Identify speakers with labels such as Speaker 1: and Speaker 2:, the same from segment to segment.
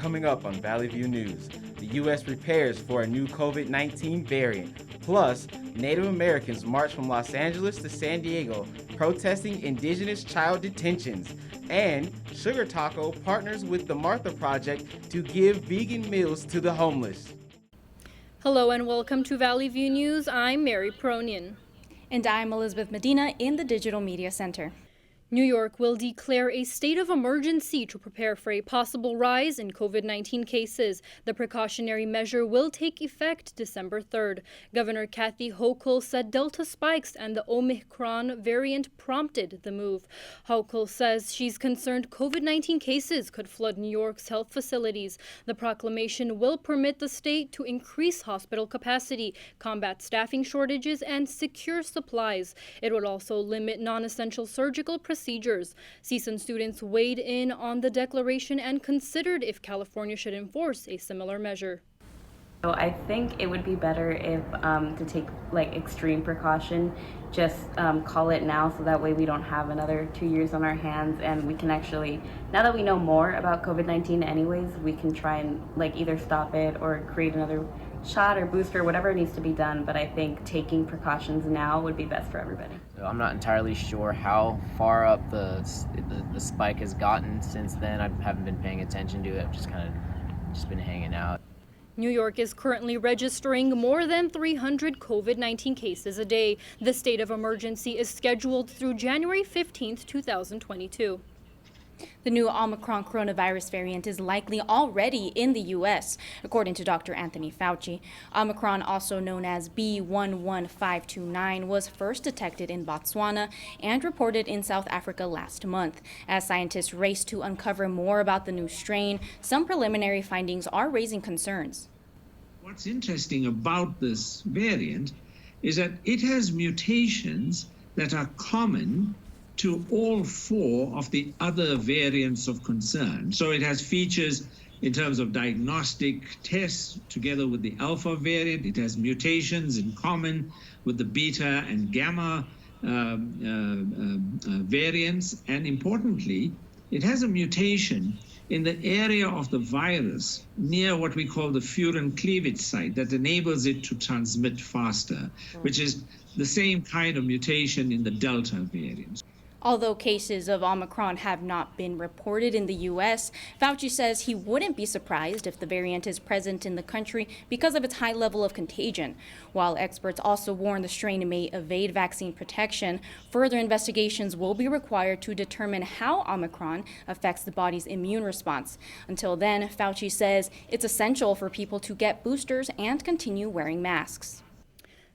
Speaker 1: coming up on Valley View News. The U.S. prepares for a new COVID-19 variant. Plus, Native Americans march from Los Angeles to San Diego protesting Indigenous child detentions. And Sugar Taco partners with the Martha Project to give vegan meals to the homeless.
Speaker 2: Hello and welcome to Valley View News. I'm Mary Pronian.
Speaker 3: And I'm Elizabeth Medina in the Digital Media Center.
Speaker 2: New York will declare a state of emergency to prepare for a possible rise in COVID-19 cases. The precautionary measure will take effect December 3rd. Governor Kathy Hochul said Delta spikes and the Omicron variant prompted the move. Hochul says she's concerned COVID-19 cases could flood New York's health facilities. The proclamation will permit the state to increase hospital capacity, combat staffing shortages, and secure supplies. It would also limit non-essential surgical procedures. CSUN students weighed in on the declaration and considered if California should enforce a similar measure.
Speaker 4: So I think it would be better if to take extreme precaution, just call it now so that way we don't have another 2 years on our hands and we can actually, now that we know more about COVID-19 anyways, we can try and either stop it or create another shot or booster, whatever needs to be done. But I think taking precautions now would be best for everybody.
Speaker 5: I'm not entirely sure how far up the spike has gotten since then. I haven't been paying attention to it. I've just been hanging out.
Speaker 2: New York is currently registering more than 300 COVID-19 cases a day. The state of emergency is scheduled through January 15th, 2022.
Speaker 3: The new Omicron coronavirus variant is likely already in the U.S., according to Dr. Anthony Fauci. Omicron, also known as B11529, was first detected in Botswana and reported in South Africa last month. As scientists race to uncover more about the new strain, some preliminary findings are raising concerns.
Speaker 6: What's interesting about this variant is that it has mutations that are common to all four of the other variants of concern. So it has features in terms of diagnostic tests together with the alpha variant. It has mutations in common with the beta and gamma variants. And importantly, it has a mutation in the area of the virus near what we call the furin cleavage site that enables it to transmit faster, which is the same kind of mutation in the Delta variant.
Speaker 3: Although cases of Omicron have not been reported in the U.S., Fauci says he wouldn't be surprised if the variant is present in the country because of its high level of contagion. While experts also warn the strain may evade vaccine protection, further investigations will be required to determine how Omicron affects the body's immune response. Until then, Fauci says it's essential for people to get boosters and continue wearing masks.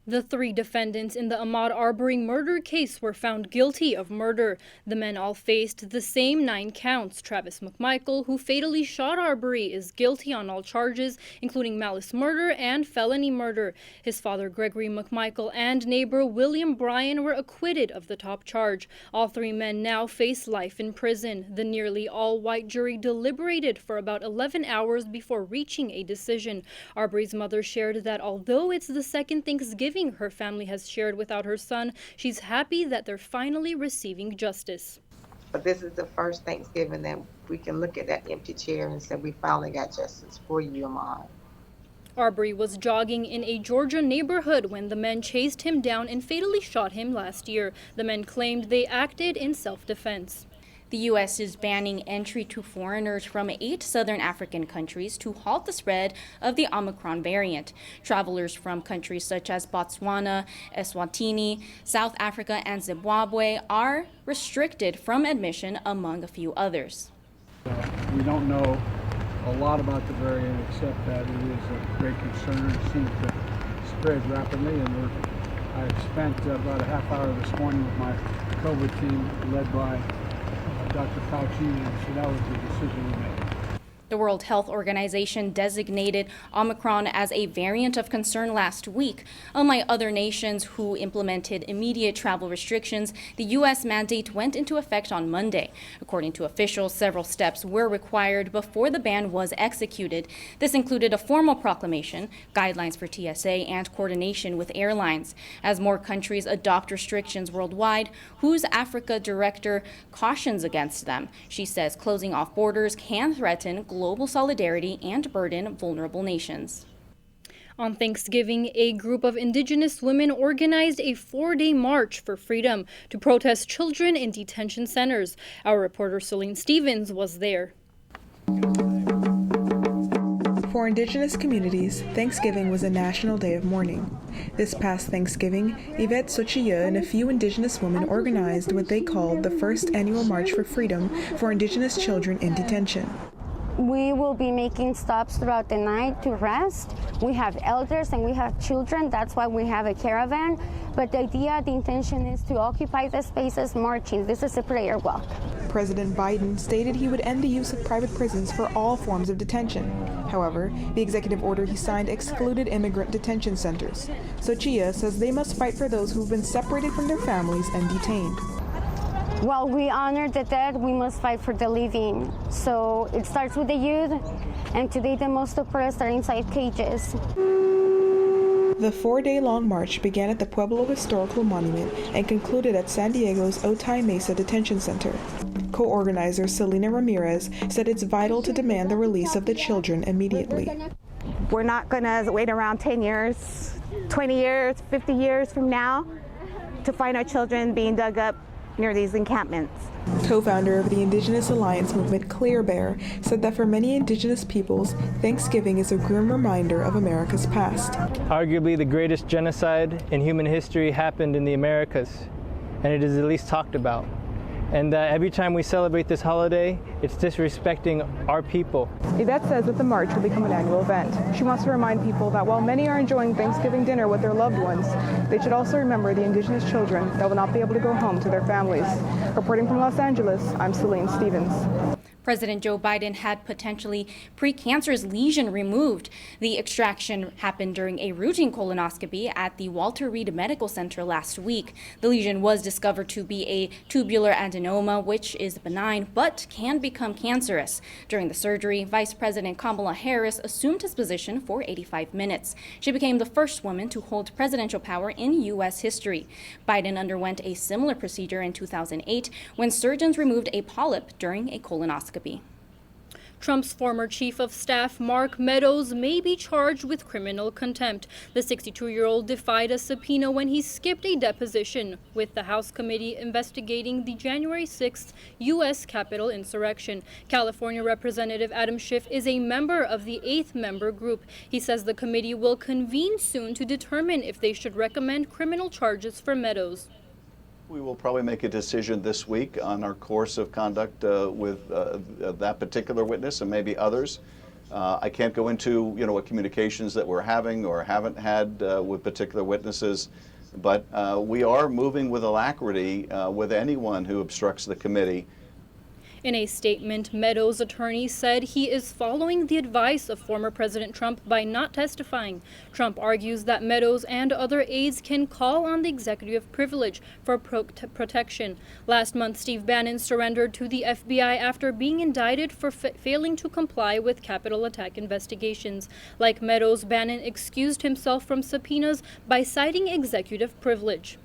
Speaker 2: The three defendants in the Ahmaud Arbery murder case were found guilty of murder. The men all faced the same 9 counts. Travis McMichael, who fatally shot Arbery, is guilty on all charges, including malice murder and felony murder. His father, Gregory McMichael, and neighbor William Bryan were acquitted of the top charge. All 3 men now face life in prison. The nearly all-white jury deliberated for about 11 hours before reaching a decision. Arbery's mother shared that although it's the second Thanksgiving her family has shared without her son, she's happy that they're finally receiving justice.
Speaker 7: But this is the first Thanksgiving that we can look at that empty chair and say we finally got justice for you, Ahmaud.
Speaker 2: Arbery was jogging in a Georgia neighborhood when the men chased him down and fatally shot him last year. The men claimed they acted in self-defense.
Speaker 3: The U.S. is banning entry to foreigners from 8 southern African countries to halt the spread of the Omicron variant. Travelers from countries such as Botswana, Eswatini, South Africa, and Zimbabwe are restricted from admission, among a few others.
Speaker 8: We don't know a lot about the variant except that it is a great concern. It seems to spread rapidly, and I spent about a half hour this morning with my COVID team led by Dr. Fauci, and so that was the decision we made.
Speaker 3: The World Health Organization designated Omicron as a variant of concern last week. Unlike other nations who implemented immediate travel restrictions, the U.S. mandate went into effect on Monday. According to officials, several steps were required before the ban was executed. This included a formal proclamation, guidelines for TSA, and coordination with airlines. As more countries adopt restrictions worldwide, WHO's Africa director cautions against them. She says closing off borders can threaten global global solidarity and burden vulnerable nations.
Speaker 2: On Thanksgiving, a group of Indigenous women organized a 4-day march for freedom to protest children in detention centers. Our reporter Celine Stevens was there.
Speaker 9: For Indigenous communities, Thanksgiving was a national day of mourning. This past Thanksgiving, Yvette Sochia and a few Indigenous women organized what they called the first annual March for Freedom for Indigenous children in detention.
Speaker 10: We will be making stops throughout the night to rest. We have elders and we have children. That's why we have a caravan. But the idea, the intention is to occupy the spaces marching. This is a prayer walk.
Speaker 9: President Biden stated he would end the use of private prisons for all forms of detention. However, the executive order he signed excluded immigrant detention centers. Sochia says they must fight for those who've been separated from their families and detained.
Speaker 10: While we honor the dead, we must fight for the living. So it starts with the youth, and today the most oppressed are inside cages.
Speaker 9: The 4-day-long march began at the Pueblo Historical Monument and concluded at San Diego's Otay Mesa Detention Center. Co-organizer Selena Ramirez said it's vital to demand the release of the children immediately.
Speaker 11: We're not going to wait around 10 years, 20 years, 50 years from now to find our children being dug up near these encampments.
Speaker 9: Co-founder of the Indigenous Alliance movement, Clear Bear, said that for many Indigenous peoples, Thanksgiving is a grim reminder of America's past.
Speaker 12: Arguably the greatest genocide in human history happened in the Americas, and it is at least talked about. And every time we celebrate this holiday, it's disrespecting our people.
Speaker 13: Yvette says that the march will become an annual event. She wants to remind people that while many are enjoying Thanksgiving dinner with their loved ones, they should also remember the Indigenous children that will not be able to go home to their families. Reporting from Los Angeles, I'm Celine Stevens.
Speaker 3: President Joe Biden had potentially precancerous lesion removed. The extraction happened during a routine colonoscopy at the Walter Reed Medical Center last week. The lesion was discovered to be a tubular adenoma, which is benign but can become cancerous. During the surgery, Vice President Kamala Harris assumed his position for 85 minutes. She became the first woman to hold presidential power in U.S. history. Biden underwent a similar procedure in 2008 when surgeons removed a polyp during a colonoscopy.
Speaker 2: Trump's former chief of staff, Mark Meadows, may be charged with criminal contempt. The 62-year-old defied a subpoena when he skipped a deposition with the House committee investigating the January 6th U.S. Capitol insurrection. California Representative Adam Schiff is a member of the 8th member group. He says the committee will convene soon to determine if they should recommend criminal charges for Meadows.
Speaker 14: We will probably make a decision this week on our course of conduct with that particular witness and maybe others. I can't go into what communications that we're having or haven't had with particular witnesses, but we are moving with alacrity with anyone who obstructs the committee.
Speaker 2: In a statement, Meadows' attorney said he is following the advice of former President Trump by not testifying. Trump argues that Meadows and other aides can call on the executive privilege for protection. Last month, Steve Bannon surrendered to the FBI after being indicted for failing to comply with Capitol attack investigations. Like Meadows, Bannon excused himself from subpoenas by citing executive privilege.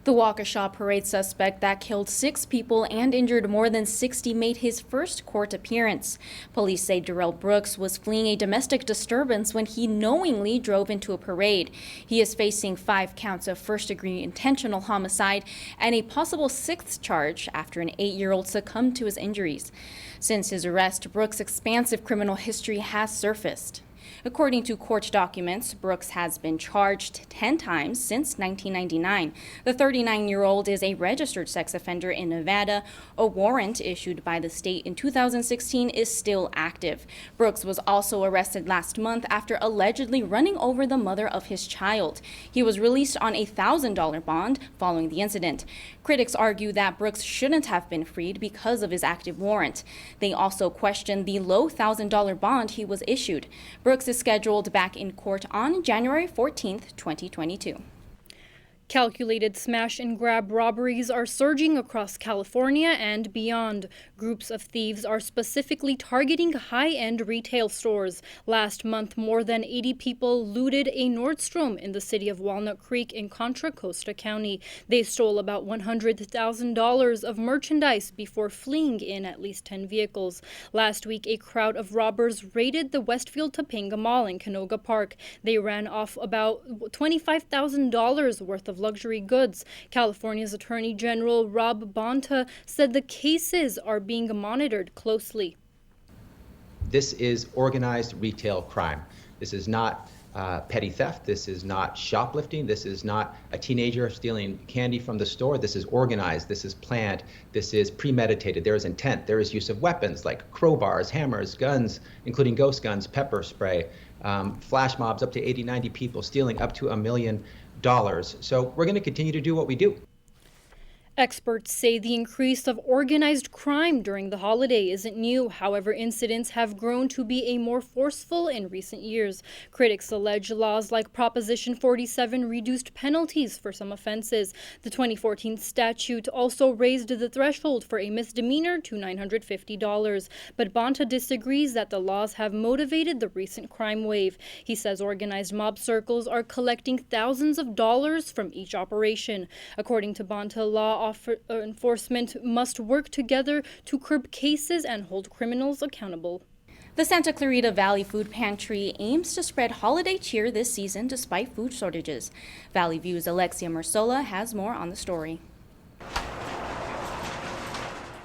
Speaker 3: The Waukesha parade suspect that killed 6 people and injured more than 60 made his first court appearance. Police say Darrell Brooks was fleeing a domestic disturbance when he knowingly drove into a parade. He is facing 5 counts of first-degree intentional homicide and a possible 6th charge after an 8-year-old succumbed to his injuries. Since his arrest, Brooks' expansive criminal history has surfaced. According to court documents, Brooks has been charged 10 times since 1999. The 39-year-old is a registered sex offender in Nevada. A warrant issued by the state in 2016 is still active. Brooks was also arrested last month after allegedly running over the mother of his child. He was released on a $1,000 bond following the incident. Critics argue that Brooks shouldn't have been freed because of his active warrant. They also question the low $1,000 bond he was issued. Brooks is scheduled back in court on January 14th, 2022.
Speaker 2: Calculated smash and grab robberies are surging across California and beyond. Groups of thieves are specifically targeting high-end retail stores. Last month, more than 80 people looted a Nordstrom in the city of Walnut Creek in Contra Costa County. They stole about $100,000 of merchandise before fleeing in at least 10 vehicles. Last week, a crowd of robbers raided the Westfield Topanga Mall in Canoga Park. They ran off about $25,000 worth of luxury goods. California's Attorney General Rob Bonta said the cases are being monitored closely.
Speaker 15: This is organized retail crime. This is not petty theft. This is not shoplifting. This is not a teenager stealing candy from the store. This is organized. This is planned. This is premeditated. There is intent. There is use of weapons like crowbars, hammers, guns, including ghost guns, pepper spray, flash mobs, up to 80, 90 people stealing up to $1 million. So we're going to continue to do what we do.
Speaker 2: Experts say the increase of organized crime during the holiday isn't new. However, incidents have grown to be more forceful in recent years. Critics allege laws like Proposition 47 reduced penalties for some offenses. The 2014 statute also raised the threshold for a misdemeanor to $950. But Bonta disagrees that the laws have motivated the recent crime wave. He says organized mob circles are collecting thousands of dollars from each operation. According to Bonta, law enforcement must work together to curb cases and hold criminals accountable.
Speaker 3: The Santa Clarita Valley Food Pantry aims to spread holiday cheer this season despite food shortages. Valley View's Alexia Mersola has more on the story.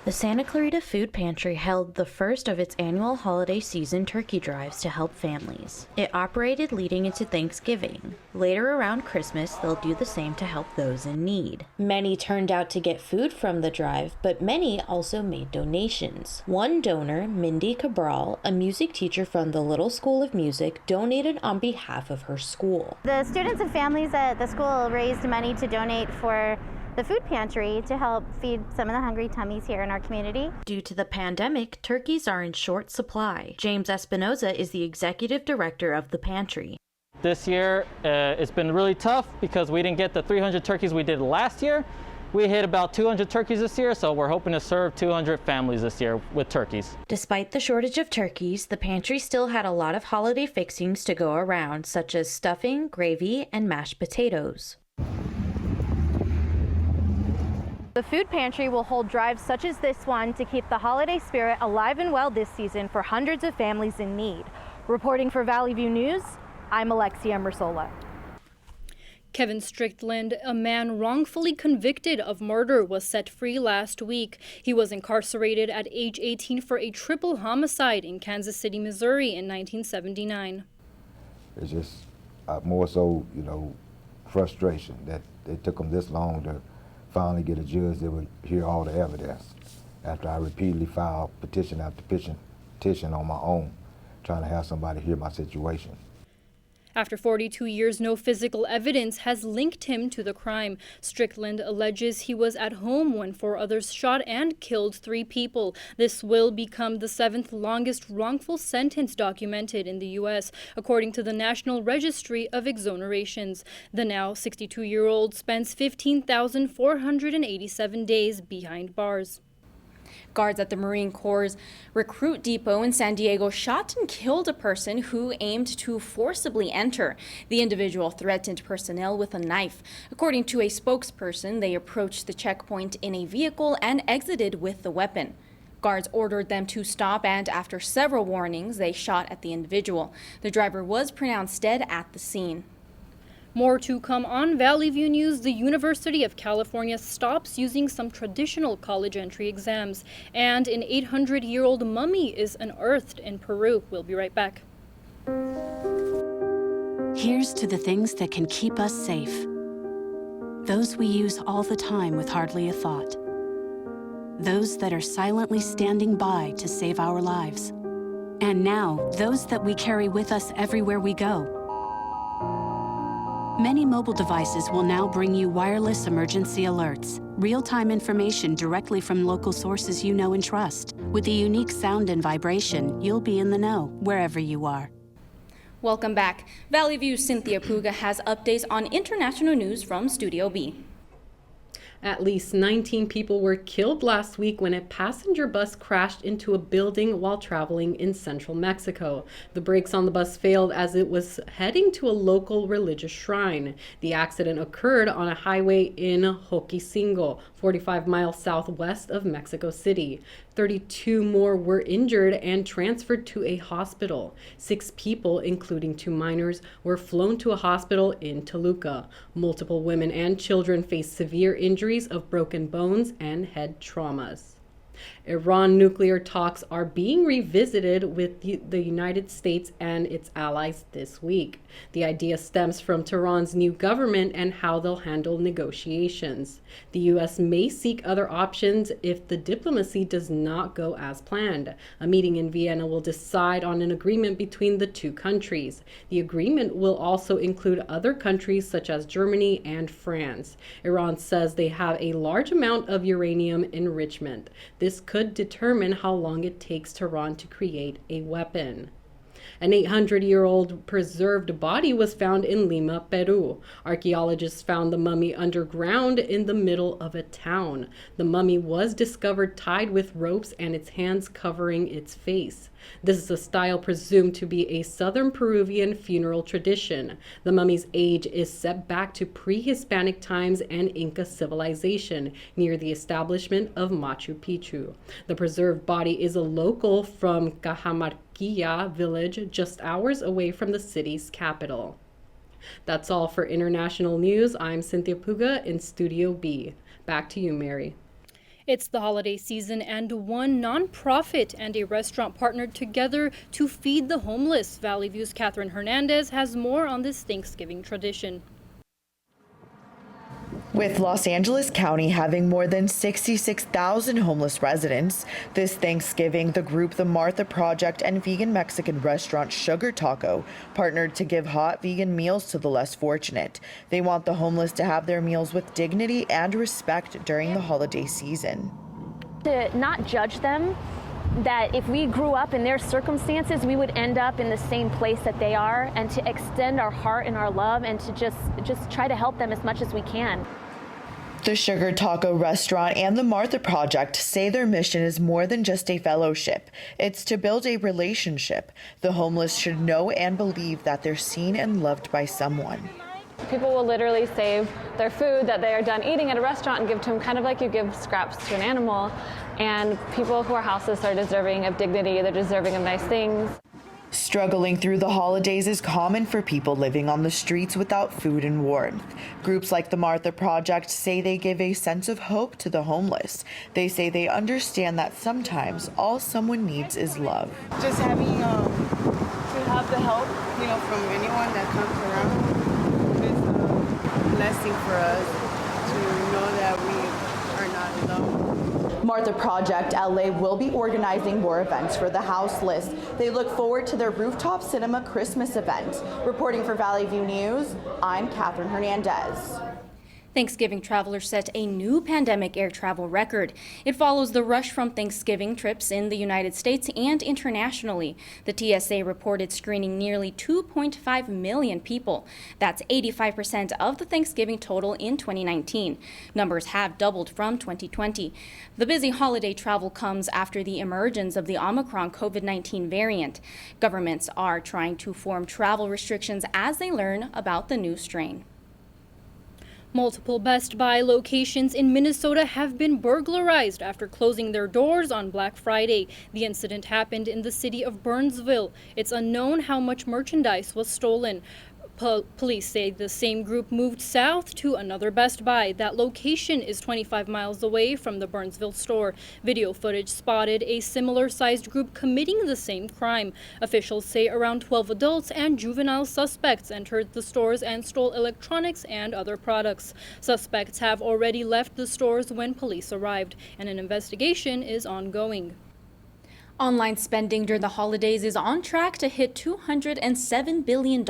Speaker 16: The Santa Clarita Food Pantry held the first of its annual holiday season turkey drives to help families. It operated leading into Thanksgiving. Later around Christmas, they'll do the same to help those in need. Many turned out to get food from the drive, but many also made donations. One donor, Mindy Cabral, a music teacher from the Little School of Music, donated on behalf of her school.
Speaker 17: The students and families at the school raised money to donate for the food pantry to help feed some of the hungry tummies here in our community.
Speaker 16: Due to the pandemic, turkeys are in short supply. James Espinoza is the executive director of the pantry.
Speaker 18: This year, it's been really tough because we didn't get the 300 turkeys we did last year. We hit about 200 turkeys this year, so we're hoping to serve 200 families this year with turkeys.
Speaker 16: Despite the shortage of turkeys, the pantry still had a lot of holiday fixings to go around, such as stuffing, gravy, and mashed potatoes.
Speaker 17: The food pantry will hold drives such as this one to keep the holiday spirit alive and well this season for hundreds of families in need. Reporting for Valley View News, I'm Alexia Mersola.
Speaker 2: Kevin Strickland, a man wrongfully convicted of murder, was set free last week. He was incarcerated at age 18 for a triple homicide in Kansas City, Missouri in 1979.
Speaker 19: It's just more so, frustration that it took them this long to finally get a judge that would hear all the evidence after I repeatedly filed petition after petition on my own, trying to have somebody hear my situation.
Speaker 2: After 42 years, no physical evidence has linked him to the crime. Strickland alleges he was at home when 4 others shot and killed 3 people. This will become the 7th longest wrongful sentence documented in the U.S., according to the National Registry of Exonerations. The now 62-year-old spends 15,487 days behind bars.
Speaker 3: Guards at the Marine Corps' recruit depot in San Diego shot and killed a person who aimed to forcibly enter. The individual threatened personnel with a knife. According to a spokesperson, they approached the checkpoint in a vehicle and exited with the weapon. Guards ordered them to stop, and after several warnings, they shot at the individual. The driver was pronounced dead at the scene.
Speaker 2: More to come on Valley View News. The University of California stops using some traditional college entry exams, and an 800-year-old mummy is unearthed in Peru. We'll be right back.
Speaker 20: Here's to the things that can keep us safe. Those we use all the time with hardly a thought. Those that are silently standing by to save our lives. And now, those that we carry with us everywhere we go. Many mobile devices will now bring you wireless emergency alerts, real-time information directly from local sources you know and trust. With the unique sound and vibration, you'll be in the know wherever you are.
Speaker 3: Welcome back. Valley View's Cynthia Puga has updates on international news from Studio B.
Speaker 21: At least 19 people were killed last week when a passenger bus crashed into a building while traveling in central Mexico. The brakes on the bus failed as it was heading to a local religious shrine. The accident occurred on a highway in Joquisingo, 45 miles southwest of Mexico City. 32 more were injured and transferred to a hospital. 6 people, including 2 minors, were flown to a hospital in Toluca. Multiple women and children faced severe injuries of broken bones and head traumas. Iran nuclear talks are being revisited with the United States and its allies this week. The idea stems from Tehran's new government and how they'll handle negotiations. The U.S. may seek other options if the diplomacy does not go as planned. A meeting in Vienna will decide on an agreement between the two countries. The agreement will also include other countries such as Germany and France. Iran says they have a large amount of uranium enrichment. This could determine how long it takes Tehran to create a weapon. An 800-year-old preserved body was found in Lima, Peru. Archaeologists found the mummy underground in the middle of a town. The mummy was discovered tied with ropes and its hands covering its face. This is a style presumed to be a southern Peruvian funeral tradition. The mummy's age is set back to pre-Hispanic times and Inca civilization near the establishment of Machu Picchu. The preserved body is a local from Cajamarquilla village, just hours away from the city's capital. That's all for international news. I'm Cynthia Puga in Studio B. Back to you, Mary.
Speaker 2: It's the holiday season, and one nonprofit and a restaurant partnered together to feed the homeless. Valley View's Catherine Hernandez has more on this Thanksgiving tradition.
Speaker 22: With Los Angeles County having more than 66,000 homeless residents, this Thanksgiving, the group The Martha Project and vegan Mexican restaurant Sugar Taco partnered to give hot vegan meals to the less fortunate. They want the homeless to have their meals with dignity and respect during the holiday season.
Speaker 23: To not judge them, that if we grew up in their circumstances, we would end up in the same place that they are, and to extend our heart and our love and to just try to help them as much as we can.
Speaker 22: The Sugar Taco restaurant and the Martha Project say their mission is more than just a fellowship. It's to build a relationship. The homeless should know and believe that they're seen and loved by someone.
Speaker 24: People will literally save their food that they are done eating at a restaurant and give to them, kind of like you give scraps to an animal. And people who are houseless are deserving of dignity. They're deserving of nice things.
Speaker 22: Struggling through the holidays is common for people living on the streets without food and warmth. Groups like the Martha Project say they give a sense of hope to the homeless. They say they understand that sometimes all someone needs is love.
Speaker 25: Just having to have the help, from anyone that comes around is a blessing for us to know that we are not alone.
Speaker 22: Martha Project LA will be organizing more events for the houseless. They look forward to their rooftop cinema Christmas event. Reporting for Valley View News, I'm Catherine Hernandez.
Speaker 3: Thanksgiving travelers set a new pandemic air travel record. It follows the rush from Thanksgiving trips in the United States and internationally. The TSA reported screening nearly 2.5 million people. That's 85% of the Thanksgiving total in 2019. Numbers have doubled from 2020. The busy holiday travel comes after the emergence of the Omicron COVID-19 variant. Governments are trying to form travel restrictions as they learn about the new strain.
Speaker 2: Multiple Best Buy locations in Minnesota have been burglarized after closing their doors on Black Friday. The incident happened in the city of Burnsville. It's unknown how much merchandise was stolen. Police say the same group moved south to another Best Buy. That location is 25 miles away from the Burnsville store. Video footage spotted a similar-sized group committing the same crime. Officials say around 12 adults and juvenile suspects entered the stores and stole electronics and other products. Suspects have already left the stores when police arrived, and an investigation is ongoing.
Speaker 3: Online spending during the holidays is on track to hit $207 billion.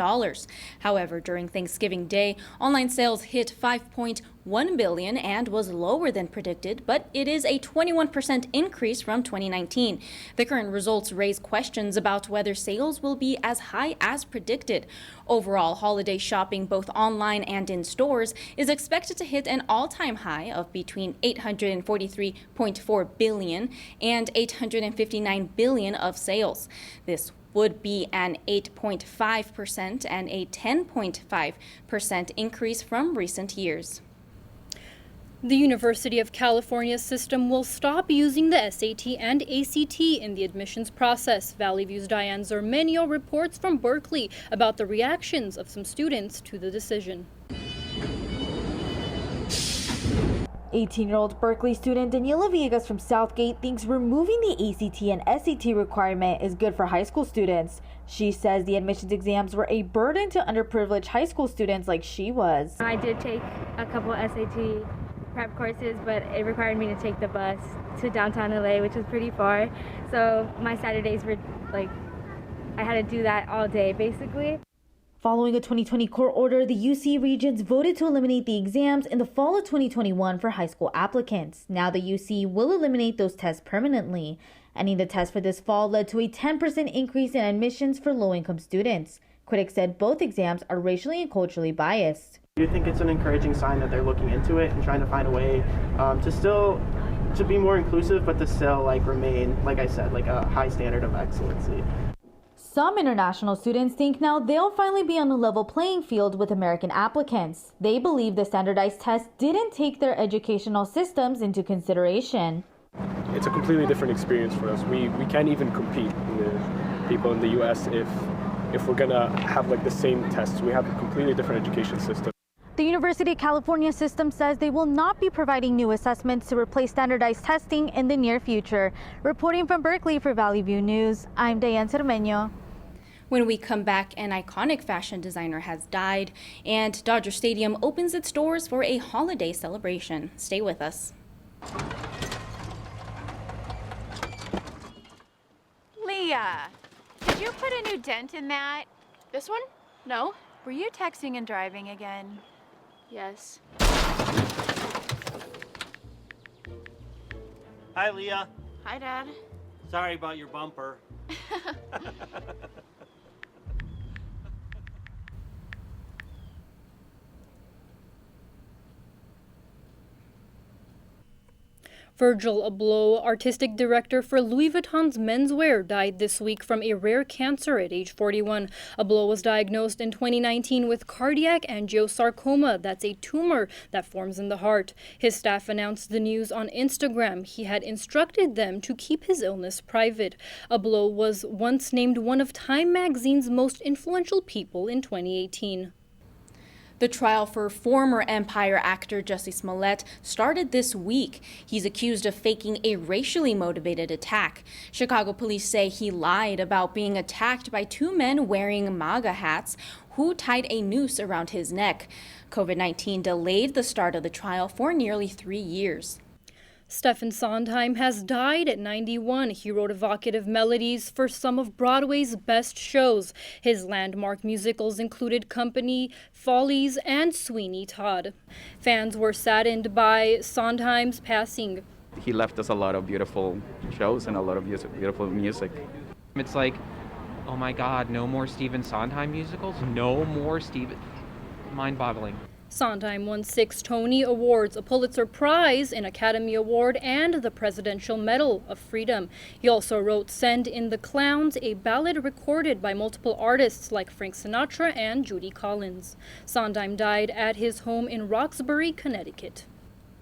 Speaker 3: However, during Thanksgiving Day, online sales hit $5.1 $1 billion and was lower than predicted, but it is a 21% increase from 2019. The current results raise questions about whether sales will be as high as predicted. Overall, holiday shopping, both online and in stores, is expected to hit an all-time high of between $843.4 billion and $859 billion of sales. This would be an 8.5% and a 10.5% increase from recent years.
Speaker 2: The University of California system will stop using the SAT and ACT in the admissions process. Valley View's Diane Zermenio reports from Berkeley about the reactions of some students to the decision.
Speaker 1: 18-year-old Berkeley student Daniela Villegas from Southgate thinks removing the ACT and SAT requirement is good for high school students. She says the admissions exams were a burden to underprivileged high school students like she was.
Speaker 4: I did take a couple SAT prep courses, but it required me to take the bus to downtown LA, which was pretty far. So my Saturdays were like, I had to do that all day basically.
Speaker 1: Following a 2020 court order, the UC Regents voted to eliminate the exams in the fall of 2021 for high school applicants. Now the UC will eliminate those tests permanently. Ending the test for this fall led to a 10% increase in admissions for low-income students. Critics said both exams are racially and culturally biased.
Speaker 5: I do think it's an encouraging sign that they're looking into it and trying to find a way to be more inclusive, but to still remain, like I said, a high standard of excellency.
Speaker 1: Some international students think now they'll finally be on a level playing field with American applicants. They believe the standardized test didn't take their educational systems into consideration.
Speaker 6: It's a completely different experience for us. We can't even compete with people in the U.S. if we're gonna have the same tests. We have a completely different education system.
Speaker 1: The University of California system says they will not be providing new assessments to replace standardized testing in the near future. Reporting from Berkeley for Valley View News, I'm Diane Cermeño.
Speaker 3: When we come back, an iconic fashion designer has died, and Dodger Stadium opens its doors for a holiday celebration. Stay with us.
Speaker 7: Leah, did you put a new dent in that? This one? No. Were you texting and driving again? Yes.
Speaker 26: Hi, Leah.
Speaker 7: Hi, Dad.
Speaker 26: Sorry about your bumper.
Speaker 2: Virgil Abloh, artistic director for Louis Vuitton's menswear, died this week from a rare cancer at age 41. Abloh was diagnosed in 2019 with cardiac angiosarcoma. That's a tumor that forms in the heart. His staff announced the news on Instagram. He had instructed them to keep his illness private. Abloh was once named one of Time magazine's most influential people in 2018.
Speaker 3: The trial for former Empire actor Jussie Smollett started this week. He's accused of faking a racially motivated attack. Chicago police say he lied about being attacked by two men wearing MAGA hats who tied a noose around his neck. COVID-19 delayed the start of the trial for nearly 3 years.
Speaker 2: Stephen Sondheim has died at 91. He wrote evocative melodies for some of Broadway's best shows. His landmark musicals included Company, Follies, and Sweeney Todd. Fans were saddened by Sondheim's passing.
Speaker 27: He left us a lot of beautiful shows and a lot of beautiful music.
Speaker 28: It's like, oh my God, no more Stephen Sondheim musicals? No more Stephen. Mind-boggling.
Speaker 2: Sondheim won 6 Tony Awards, a Pulitzer Prize, an Academy Award, and the Presidential Medal of Freedom. He also wrote Send in the Clowns, a ballad recorded by multiple artists like Frank Sinatra and Judy Collins. Sondheim died at his home in Roxbury, Connecticut.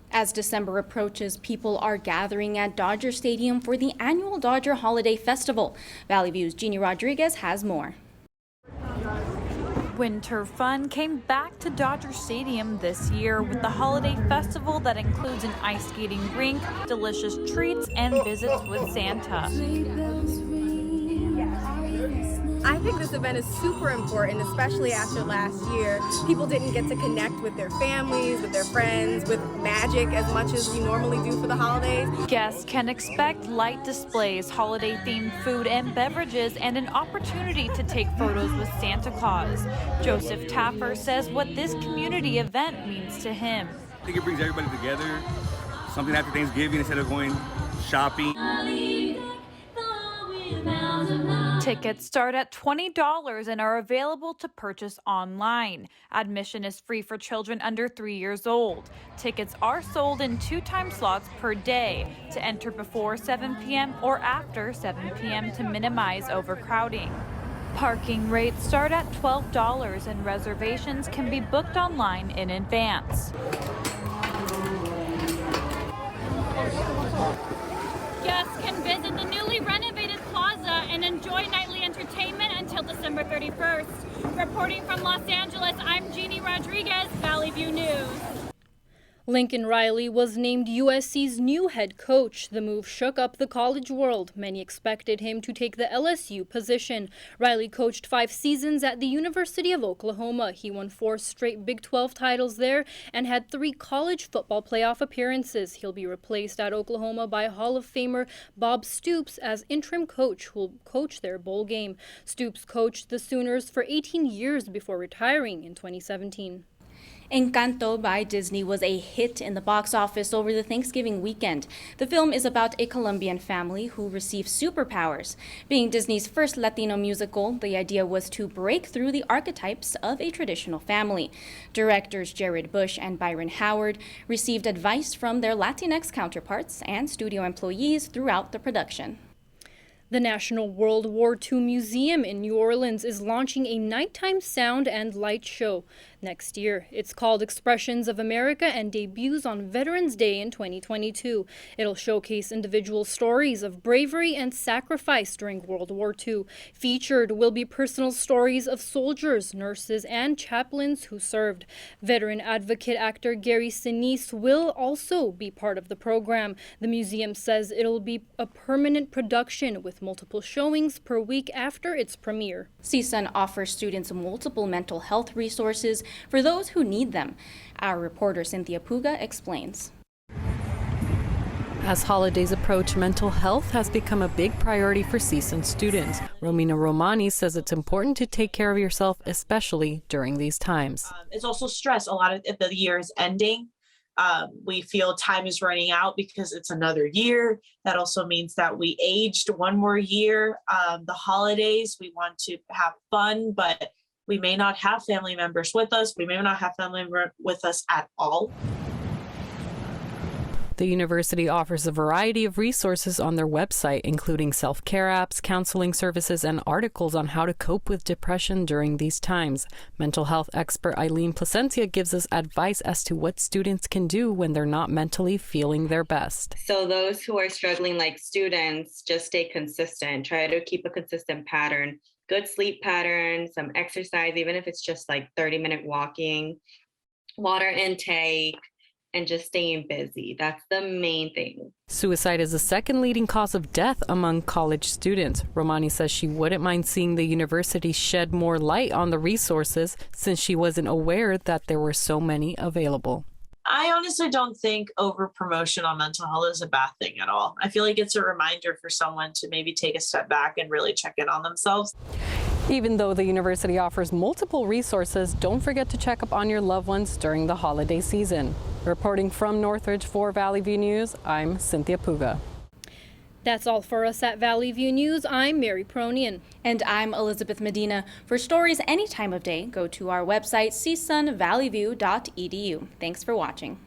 Speaker 3: As December approaches, people are gathering at Dodger Stadium for the annual Dodger Holiday Festival. Valley View's Jeannie Rodriguez has more.
Speaker 29: Winter fun came back to Dodger Stadium this year with the holiday festival that includes an ice skating rink, delicious treats, and visits with Santa.
Speaker 30: I think this event is super important, especially after last year. People didn't get to connect with their families, with their friends, with magic as much as we normally do for the holidays.
Speaker 29: Guests can expect light displays, holiday-themed food and beverages, and an opportunity to take photos with Santa Claus. Joseph Taffer says what this community event means to him.
Speaker 8: think it brings everybody together. Something after Thanksgiving instead of going shopping.
Speaker 29: Tickets start at $20 and are available to purchase online. Admission is free for children under 3 years old. Tickets are sold in 2 time slots per day to enter before 7 p.m. or after 7 p.m. to minimize overcrowding. Parking rates start at $12 and reservations can be booked online in advance.
Speaker 9: Guests can visit the newly renovated plaza and enjoy nightly entertainment until December 31st. Reporting from Los Angeles, I'm Jeannie Rodriguez, Valley View News.
Speaker 2: Lincoln Riley was named USC's new head coach. The move shook up the college world. Many expected him to take the LSU position. Riley coached 5 seasons at the University of Oklahoma. He won 4 straight Big 12 titles there and had 3 college football playoff appearances. He'll be replaced at Oklahoma by Hall of Famer Bob Stoops as interim coach, who will coach their bowl game. Stoops coached the Sooners for 18 years before retiring in 2017.
Speaker 3: Encanto by Disney was a hit in the box office over the Thanksgiving weekend. The film is about a Colombian family who receives superpowers. Being Disney's first Latino musical, the idea was to break through the archetypes of a traditional family. Directors Jared Bush and Byron Howard received advice from their Latinx counterparts and studio employees throughout the production.
Speaker 2: The National World War II Museum in New Orleans is launching a nighttime sound and light show next year. It's called Expressions of America and debuts on Veterans Day in 2022. It'll showcase individual stories of bravery and sacrifice during World War II. Featured will be personal stories of soldiers, nurses, and chaplains who served. Veteran advocate actor Gary Sinise will also be part of the program. The museum says it'll be a permanent production with multiple showings per week after its premiere.
Speaker 3: CSUN offers students multiple mental health resources for those who need them. Our reporter Cynthia Puga explains.
Speaker 10: As holidays approach, mental health has become a big priority for CSUN students. Romina Romani says it's important to take care of yourself, especially during these times.
Speaker 11: It's also stress. A lot of the year is ending. We feel time is running out because it's another year. That also means that we aged one more year. The holidays, we want to have fun, but we may not have family members with us. We may not have family members with us at all.
Speaker 10: The university offers a variety of resources on their website, including self-care apps, counseling services, and articles on how to cope with depression during these times. Mental health expert Eileen Placencia gives us advice as to what students can do when they're not mentally feeling their best.
Speaker 12: So those who are struggling like students, just stay consistent. Try to keep a consistent pattern. Good sleep pattern, some exercise, even if it's just like 30-minute walking, water intake, and just staying busy. That's the main thing.
Speaker 10: Suicide is the second leading cause of death among college students. Romani says she wouldn't mind seeing the university shed more light on the resources since she wasn't aware that there were so many available.
Speaker 11: I honestly don't think over promotion on mental health is a bad thing at all. I feel like it's a reminder for someone to maybe take a step back and really check in on themselves.
Speaker 10: Even though the university offers multiple resources, don't forget to check up on your loved ones during the holiday season. Reporting from Northridge for Valley View News, I'm Cynthia Puga.
Speaker 2: That's all for us at Valley View News. I'm Mary Pronian.
Speaker 3: And I'm Elizabeth Medina. For stories any time of day, go to our website, csunvalleyview.edu. Thanks for watching.